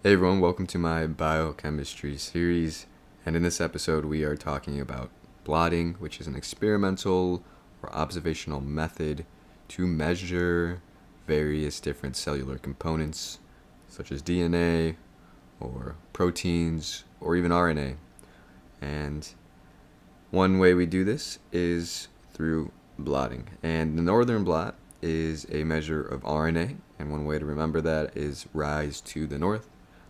Hey everyone, welcome to my biochemistry series, and in this episode we are talking about blotting, which is an experimental or observational method to measure various different cellular components, such as DNA, or proteins, or even RNA. And one way we do this is through blotting, and the northern blot is a measure of RNA, and one way to remember that is rise to the north.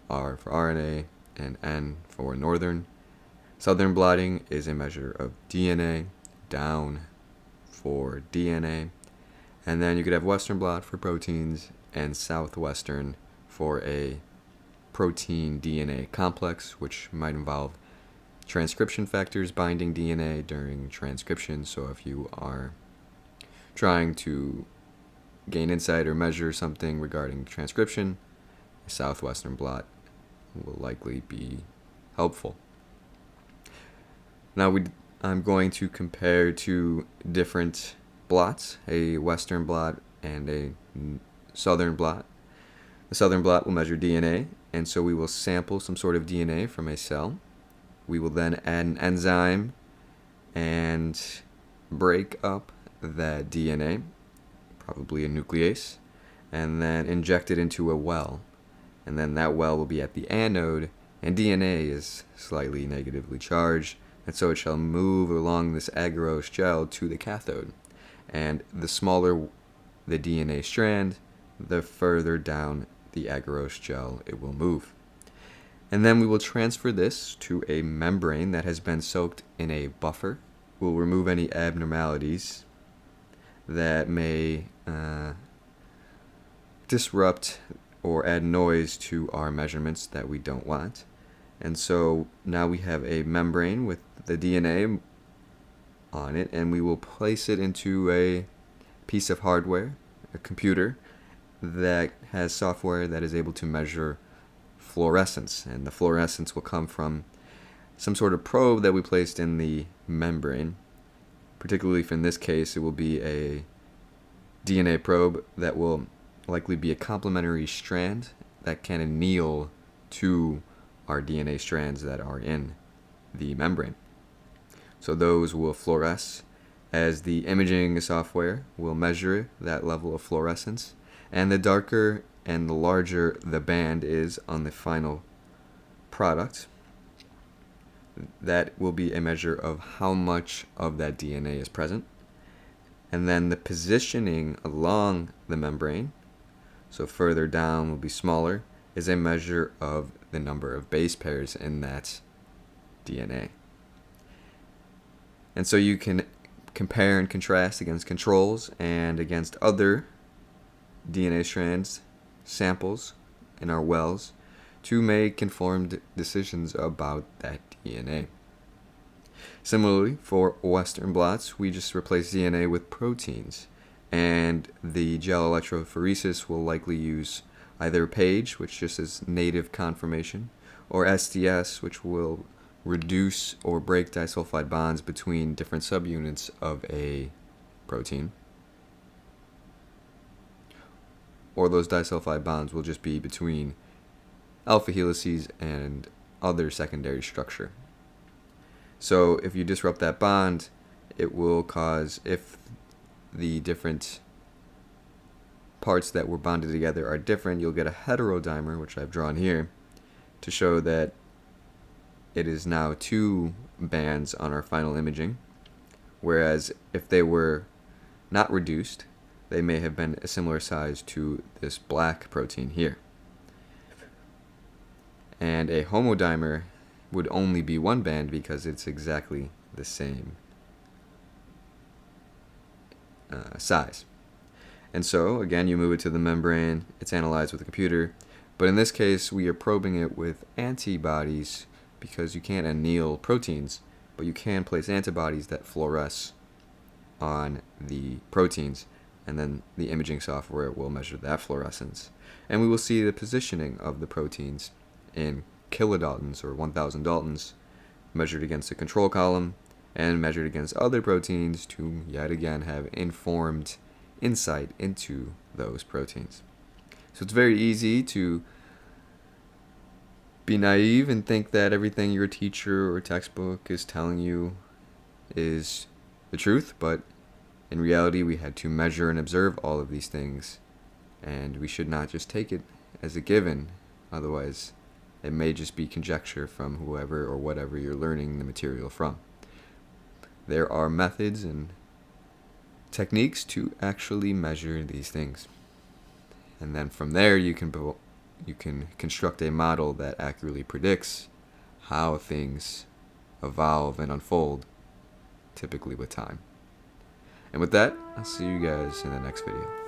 R for RNA, and N for northern. Southern blotting is a measure of DNA, down for DNA. And then you could have Western blot for proteins, and Southwestern for a protein DNA complex, which might involve transcription factors binding DNA during transcription. So if you are trying to gain insight or measure something regarding transcription, a Southwestern blot will likely be helpful. Now I'm going to compare two different blots, a Western blot and a Southern blot. The Southern blot will measure DNA, and so we will sample some sort of DNA from a cell. We will then add an enzyme and break up that DNA, probably a nuclease, and then inject it into a well. And then that well will be at the anode, and DNA is slightly negatively charged, and so it shall move along this agarose gel to the cathode. And the smaller the DNA strand, the further down the agarose gel it will move. And then we will transfer this to a membrane that has been soaked in a buffer. We'll remove any abnormalities that may disrupt or add noise to our measurements that we don't want. And so now we have a membrane with the DNA on it, and we will place it into a piece of hardware, a computer, that has software that is able to measure fluorescence. And the fluorescence will come from some sort of probe that we placed in the membrane. Particularly in this case, it will be a DNA probe that will likely be a complementary strand that can anneal to our DNA strands that are in the membrane. So those will fluoresce as the imaging software will measure that level of fluorescence, and the darker and the larger the band is on the final product, that will be a measure of how much of that DNA is present. And then the positioning along the membrane, so further down will be smaller, is a measure of the number of base pairs in that DNA. And so you can compare and contrast against controls and against other DNA strands, samples in our wells, to make informed decisions about that DNA. Similarly, for Western blots, we just replace DNA with proteins, and the gel electrophoresis will likely use either PAGE, which just is native conformation, or STS, which will reduce or break disulfide bonds between different subunits of a protein. Or those disulfide bonds will just be between alpha helices and other secondary structure. So if you disrupt that bond, it will cause, if the different parts that were bonded together are different, you'll get a heterodimer, which I've drawn here, to show that it is now two bands on our final imaging, whereas if they were not reduced, they may have been a similar size to this black protein here. And a homodimer would only be one band because it's exactly the same size. And so, again, you move it to the membrane, it's analyzed with a computer, but in this case, we are probing it with antibodies because you can't anneal proteins, but you can place antibodies that fluoresce on the proteins, and then the imaging software will measure that fluorescence. And we will see the positioning of the proteins in kilodaltons or 1,000 daltons measured against a control column and measured against other proteins to yet again have informed insight into those proteins. So it's very easy to be naive and think that everything your teacher or textbook is telling you is the truth, but in reality we had to measure and observe all of these things, and we should not just take it as a given. Otherwise, it may just be conjecture from whoever or whatever you're learning the material from. There are methods and techniques to actually measure these things. And then from there you can construct a model that accurately predicts how things evolve and unfold, typically with time. And with that, I'll see you guys in the next video.